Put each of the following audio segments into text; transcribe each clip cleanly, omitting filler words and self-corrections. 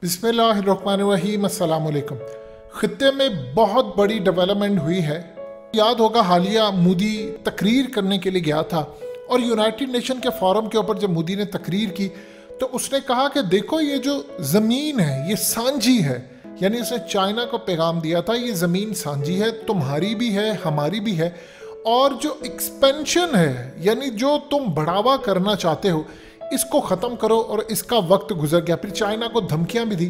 बिस्मिल्लाहिर्रहमानिर्रहीम, अस्सलाम वालेकुम। खित्ते में बहुत बड़ी डेवलपमेंट हुई है। याद होगा हालिया मोदी तकरीर करने के लिए गया था और यूनाइटेड नेशन के फोरम के ऊपर जब मोदी ने तकरीर की तो उसने कहा कि देखो ये जो ज़मीन है ये सांझी है, यानी उसने चाइना को पैगाम दिया था ये ज़मीन सांझी है, तुम्हारी भी है हमारी भी है, और जो एक्सपेंशन है यानी जो तुम बढ़ावा करना चाहते हो इसको ख़त्म करो और इसका वक्त गुजर गया। फिर चाइना को धमकियां भी दी।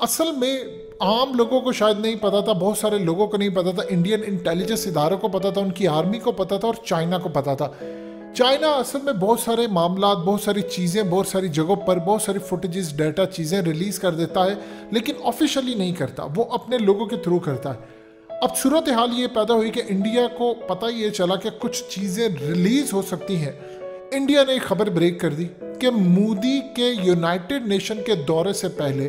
असल में आम लोगों को शायद नहीं पता था, बहुत सारे लोगों को नहीं पता था, इंडियन इंटेलिजेंस इदारों को पता था, उनकी आर्मी को पता था और चाइना को पता था। चाइना असल में बहुत सारे मामला, बहुत सारी चीज़ें, बहुत सारी जगहों पर बहुत सारी फुटेजेस, डाटा, चीज़ें रिलीज़ कर देता है, लेकिन ऑफिशियली नहीं करता, वो अपने लोगों के थ्रू करता है। अब सूरत हाल ये पैदा हुई कि इंडिया को पता ये चला कि कुछ चीज़ें रिलीज़ हो सकती हैं। इंडिया ने एक खबर ब्रेक कर दी कि मोदी के यूनाइटेड नेशन के दौरे से पहले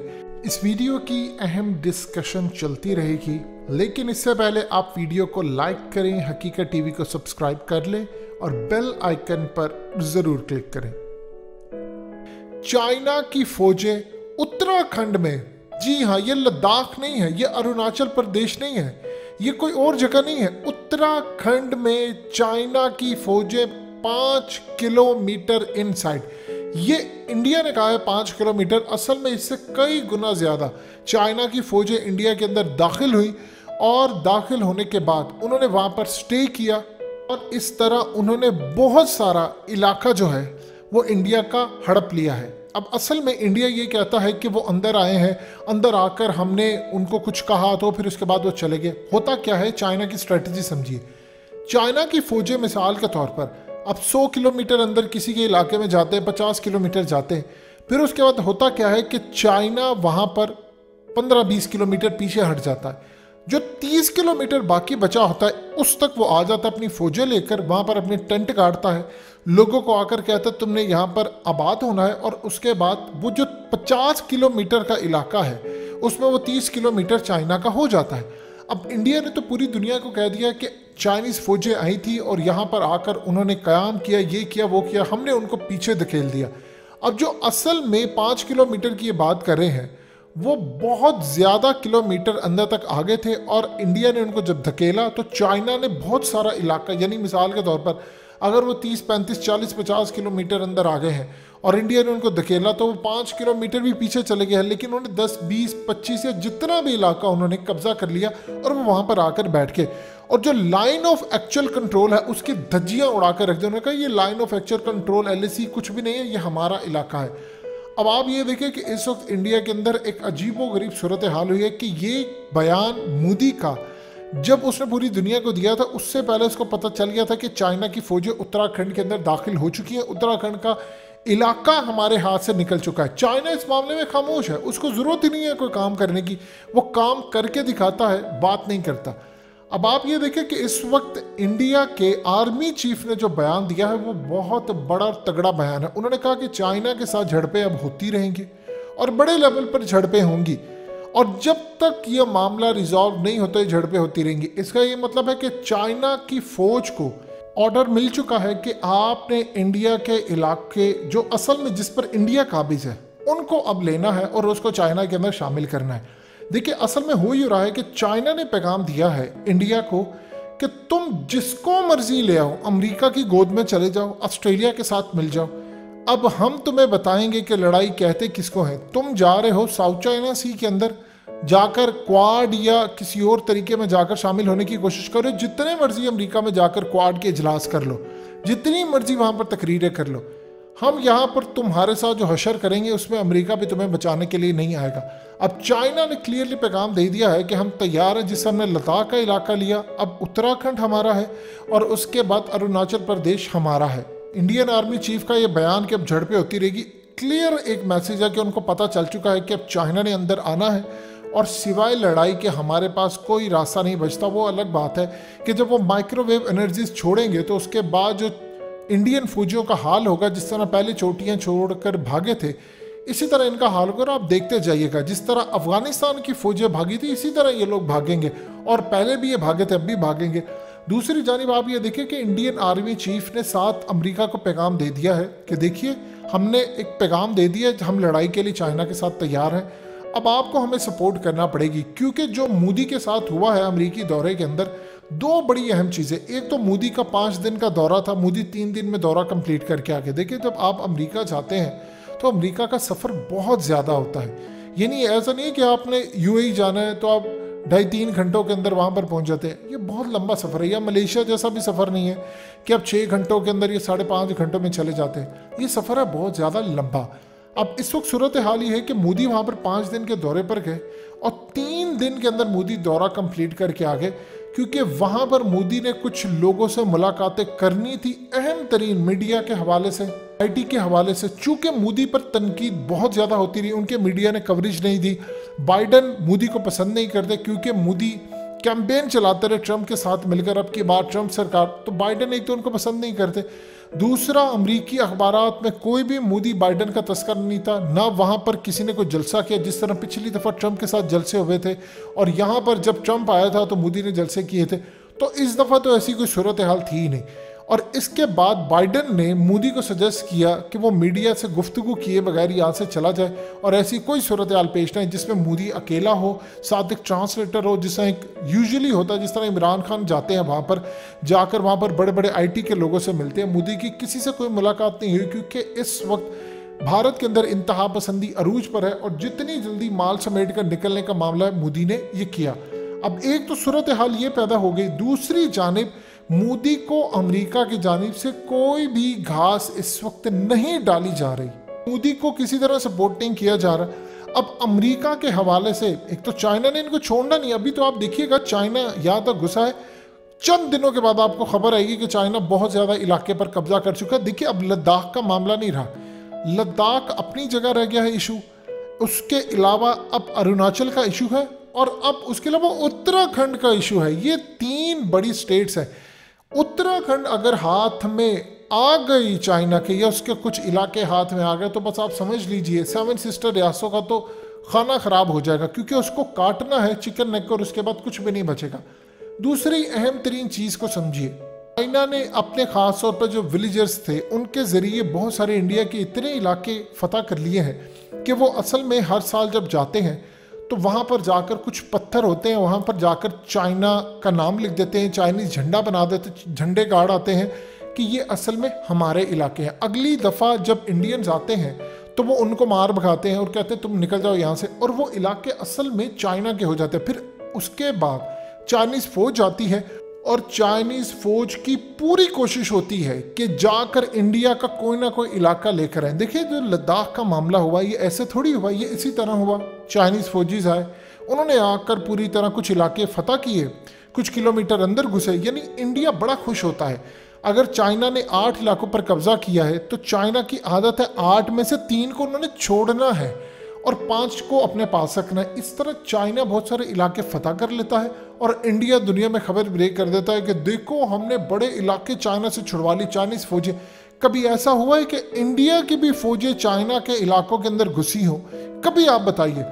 इस वीडियो की अहम डिस्कशन चलती रहेगी, लेकिन इससे पहले आप वीडियो को लाइक करें, हकीकत टीवी को सब्सक्राइब कर लें और बेल आइकन पर ज़रूर क्लिक करें। चाइना की फौजें उत्तराखंड में, जी हाँ, ये लद्दाख नहीं है, ये अरुणाचल प्रदेश नहीं है, ये कोई और जगह नहीं है, उत्तराखंड में चाइना की फौजें 5 किलोमीटर इनसाइड, ये इंडिया ने कहा है 5 किलोमीटर, असल में इससे कई गुना ज़्यादा चाइना की फौजें इंडिया के अंदर दाखिल हुई और दाखिल होने के बाद उन्होंने वहाँ पर स्टे किया और इस तरह उन्होंने बहुत सारा इलाका जो है वो इंडिया का हड़प लिया है। अब असल में इंडिया ये कहता है कि वो अंदर आए हैं, अंदर आकर हमने उनको कुछ कहा तो फिर उसके बाद वो चले गए। होता क्या है, चाइना की स्ट्रेटजी समझिए। चाइना की फौजें मिसाल के तौर पर अब 100 किलोमीटर अंदर किसी के इलाके में जाते हैं, 50 किलोमीटर जाते हैं, फिर उसके बाद होता क्या है कि चाइना वहाँ पर 15-20 किलोमीटर पीछे हट जाता है। जो 30 किलोमीटर बाकी बचा होता है उस तक वो आ जाता है अपनी फौजें लेकर, वहाँ पर अपने टेंट गाड़ता है, लोगों को आकर कहता है तुमने यहाँ पर आबाद होना है, और उसके बाद वो जो 50 किलोमीटर का इलाका है उसमें वो 30 किलोमीटर चाइना का हो जाता है। अब इंडिया ने तो पूरी दुनिया को कह दिया कि चाइनीज़ फौजें आई थी और यहाँ पर आकर उन्होंने क़याम किया, ये किया वो किया, हमने उनको पीछे धकेल दिया। अब जो असल में 5 किलोमीटर की ये बात कर रहे हैं वो बहुत ज़्यादा किलोमीटर अंदर तक आगे थे, और इंडिया ने उनको जब धकेला तो चाइना ने बहुत सारा इलाका, यानी मिसाल के तौर पर अगर वो 30, 35, 40, 50 किलोमीटर अंदर आ गए हैं और इंडिया ने उनको धकेला तो वो 5 किलोमीटर भी पीछे चले गए हैं, लेकिन उन्होंने 10, 20, 25 या जितना भी इलाका उन्होंने कब्जा कर लिया और वो वहाँ पर आकर बैठ के, और जो लाइन ऑफ एक्चुअल कंट्रोल है उसकी धज्जियाँ उड़ा कर रख दी। उन्होंने कहा ये line of actual control LAC कुछ भी नहीं है, ये हमारा इलाका है। अब आप ये देखें कि इस वक्त इंडिया के अंदर एक अजीबोगरीब सूरत हाल हुई है कि ये बयान मोदी का जब उसने पूरी दुनिया को दिया था उससे पहले उसको पता चल गया था कि चाइना की फौजें उत्तराखंड के अंदर दाखिल हो चुकी हैं, उत्तराखंड का इलाका हमारे हाथ से निकल चुका है। चाइना इस मामले में खामोश है, उसको ज़रूरत ही नहीं है कोई काम करने की, वो काम करके दिखाता है, बात नहीं करता। अब आप ये देखें कि इस वक्त इंडिया के आर्मी चीफ ने जो बयान दिया है वो बहुत बड़ा तगड़ा बयान है। उन्होंने कहा कि चाइना के साथ झड़पें अब होती रहेंगी और बड़े लेवल पर झड़पें होंगी, और जब तक ये मामला रिजॉल्व नहीं होता झड़पें होती रहेंगी। इसका ये मतलब है कि चाइना की फौज को ऑर्डर मिल चुका है कि आपने इंडिया के इलाके जो असल में जिस पर इंडिया काबिज है उनको अब लेना है और उसको चाइना के अंदर शामिल करना है। देखिए असल में हो ही रहा है कि चाइना ने पैगाम दिया है इंडिया को कि तुम जिसको मर्जी ले आओ, अमेरिका की गोद में चले जाओ, ऑस्ट्रेलिया के साथ मिल जाओ, अब हम तुम्हें बताएंगे कि लड़ाई कहते किसको है। तुम जा रहे हो साउथ चाइना सी के अंदर जाकर क्वाड या किसी और तरीके में जाकर शामिल होने की कोशिश करो, जितने मर्जी अमेरिका में जाकर क्वाड के इजलास कर लो, जितनी मर्जी वहाँ पर तकरीरें कर लो, हम यहाँ पर तुम्हारे साथ जो हशर करेंगे उसमें अमेरिका भी तुम्हें बचाने के लिए नहीं आएगा। अब चाइना ने क्लियरली पैगाम दे दिया है कि हम तैयार हैं, जिससे हमने लद्दाख का इलाका लिया, अब उत्तराखंड हमारा है और उसके बाद अरुणाचल प्रदेश हमारा है। इंडियन आर्मी चीफ का ये बयान कि अब झड़पें होती रहेगी, क्लियर एक मैसेज है कि उनको पता चल चुका है कि अब चाइना ने अंदर आना है और सिवाय लड़ाई के हमारे पास कोई रास्ता नहीं बचता। वो अलग बात है कि जब वो माइक्रोवेव एनर्जीज छोड़ेंगे तो उसके बाद जो इंडियन फौजियों का हाल होगा, जिस तरह पहले चोटियां छोड़कर भागे थे इसी तरह इनका हाल होगा। और आप देखते जाइएगा, जिस तरह अफगानिस्तान की फौजें भागी थी इसी तरह ये लोग भागेंगे, और पहले भी ये भागे थे अब भी भागेंगे। दूसरी जानिब आप ये देखिए कि इंडियन आर्मी चीफ ने साथ अमेरिका को पैगाम दे दिया है कि देखिए हमने एक पैगाम दे दिया, हम लड़ाई के लिए चाइना के साथ तैयार हैं। अब आपको हमें सपोर्ट करना पड़ेगी, क्योंकि जो मोदी के साथ हुआ है अमेरिकी दौरे के अंदर, दो बड़ी अहम चीज़ें। एक तो मोदी का 5 दिन का दौरा था, मोदी 3 दिन में दौरा कंप्लीट करके आके। देखिए, जब आप अमेरिका जाते हैं तो अमेरिका का सफ़र बहुत ज़्यादा होता है। ये नहीं, ऐसा नहीं है कि आपने यूएई जाना है तो आप 2.5-3 घंटों के अंदर वहाँ पर पहुँच जाते हैं। ये बहुत लंबा सफ़र है। या मलेशिया जैसा भी सफ़र नहीं है कि आप 6 घंटों के अंदर, ये 5.5 घंटों में चले जाते हैं। ये सफ़र है बहुत ज़्यादा लंबा। अब इस वक्त सूरत हाल ये है कि मोदी वहाँ पर 5 दिन के दौरे पर गए और 3 दिन के अंदर मोदी दौरा कंप्लीट करके आ गए, क्योंकि वहाँ पर मोदी ने कुछ लोगों से मुलाकातें करनी थी, अहम तरीन मीडिया के हवाले से, आईटी के हवाले से। चूंकि मोदी पर तनकीद बहुत ज़्यादा होती रही, उनके मीडिया ने कवरेज नहीं दी। बाइडन मोदी को पसंद नहीं करते क्योंकि मोदी कैंपेन चलाते रहे ट्रंप के साथ मिलकर, अब की बार ट्रंप सरकार, तो बाइडन एक तो उनको पसंद नहीं करते। दूसरा, अमरीकी अखबारात में कोई भी मोदी बाइडन का तस्कर नहीं था, ना वहाँ पर किसी ने कोई जलसा किया, जिस तरह पिछली दफ़ा ट्रंप के साथ जलसे हुए थे और यहाँ पर जब ट्रंप आया था तो मोदी ने जलसे किए थे। तो इस दफ़ा तो ऐसी कोई सूरत हाल थी ही नहीं। और इसके बाद बाइडन ने मोदी को सजेस्ट किया कि वो मीडिया से गुफ्तगू किए बगैर यहाँ से चला जाए और ऐसी कोई सूरत हाल पेश नहीं जिसमें मोदी अकेला हो, साथ एक ट्रांसलेटर हो, जिस तरह एक यूजुअली होता है। जिस तरह इमरान खान जाते हैं वहाँ पर, जाकर वहाँ पर बड़े बड़े आईटी के लोगों से मिलते हैं। मोदी की किसी से कोई मुलाकात नहीं हुई, क्योंकि इस वक्त भारत के अंदर इंतहा पसंदी अरूज पर है और जितनी जल्दी माल समेट कर निकलने का मामला है, मोदी ने ये किया। अब एक तो सूरत हाल ये पैदा हो गई, दूसरी जानिब मोदी को अमेरिका की जानिब से कोई भी घास इस वक्त नहीं डाली जा रही, मोदी को किसी तरह सपोर्ट नहीं किया जा रहा। अब अमेरिका के हवाले से एक तो चाइना ने इनको छोड़ना नहीं। अभी तो आप देखिएगा चाइना यहाँ तक घुसा है, चंद दिनों के बाद आपको खबर आएगी कि चाइना बहुत ज़्यादा इलाके पर कब्जा कर चुका है। देखिए, अब लद्दाख का मामला नहीं रहा, लद्दाख अपनी जगह रह गया है इशू, उसके अलावा अब अरुणाचल का इशू है और अब उसके अलावा उत्तराखंड का इशू है। ये 3 बड़ी स्टेट्स हैं। उत्तराखंड अगर हाथ में आ गई चाइना के, या उसके कुछ इलाके हाथ में आ गए, तो बस आप समझ लीजिए 7 सिस्टर रियासतों का तो खाना खराब हो जाएगा, क्योंकि उसको काटना है चिकन नेक को और उसके बाद कुछ भी नहीं बचेगा। दूसरी अहम तरीन चीज़ को समझिए, चाइना ने अपने खास तौर पर जो विलेजर्स थे उनके ज़रिए बहुत सारे इंडिया के इतने इलाके फतह कर लिए हैं कि वो असल में हर साल जब जाते हैं तो वहाँ पर जाकर कुछ पत्थर होते हैं, वहाँ पर जाकर चाइना का नाम लिख देते हैं, चाइनीज़ झंडा बना देते, झंडे गाड़ आते हैं कि ये असल में हमारे इलाके हैं। अगली दफ़ा जब इंडियंस आते हैं तो वो उनको मार भगाते हैं और कहते हैं तुम निकल जाओ यहाँ से, और वो इलाके असल में चाइना के हो जाते हैं। फिर उसके बाद चाइनीज़ फ़ौज आती है और चाइनीज़ फ़ौज की पूरी कोशिश होती है कि जाकर इंडिया का कोई ना कोई इलाका लेकर आए। देखिए, जो लद्दाख का मामला हुआ ये ऐसे थोड़ी हुआ, ये इसी तरह हुआ। चाइनीज़ फौजीज आए, उन्होंने आकर पूरी तरह कुछ इलाके फतह किए, कुछ किलोमीटर अंदर घुसे। यानी इंडिया बड़ा खुश होता है अगर चाइना ने 8 इलाकों पर कब्जा किया है, तो चाइना की आदत है 8 में से 3 को उन्होंने छोड़ना है और 5 को अपने पास रखना है। इस तरह चाइना बहुत सारे इलाके फतह कर लेता है और इंडिया दुनिया में खबर ब्रेक कर देता है कि देखो हमने बड़े इलाके चाइना से छुड़वा ली, चाइनीज़ फौजें। कभी ऐसा हुआ है कि इंडिया की भी फौजें चाइना के इलाकों के अंदर घुसी हो? कभी आप बताइए।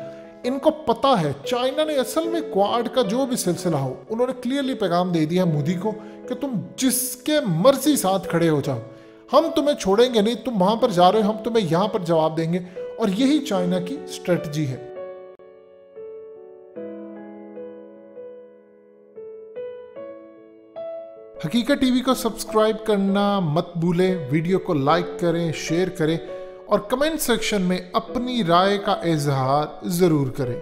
इनको पता है चाइना ने असल में क्वाड का जो भी सिलसिला हो, उन्होंने क्लियरली पैगाम दे दिया मोदी को कि तुम जिसके मर्जी साथ खड़े हो जाओ, हम तुम्हें छोड़ेंगे नहीं, तुम वहां पर जा रहे हो, हम तुम्हें यहां पर जवाब देंगे। और यही चाइना की स्ट्रेटजी है। हकीकत टीवी को सब्सक्राइब करना मत भूलें, वीडियो को लाइक करें, शेयर करें और कमेंट सेक्शन में अपनी राय का इजहार ज़रूर करें।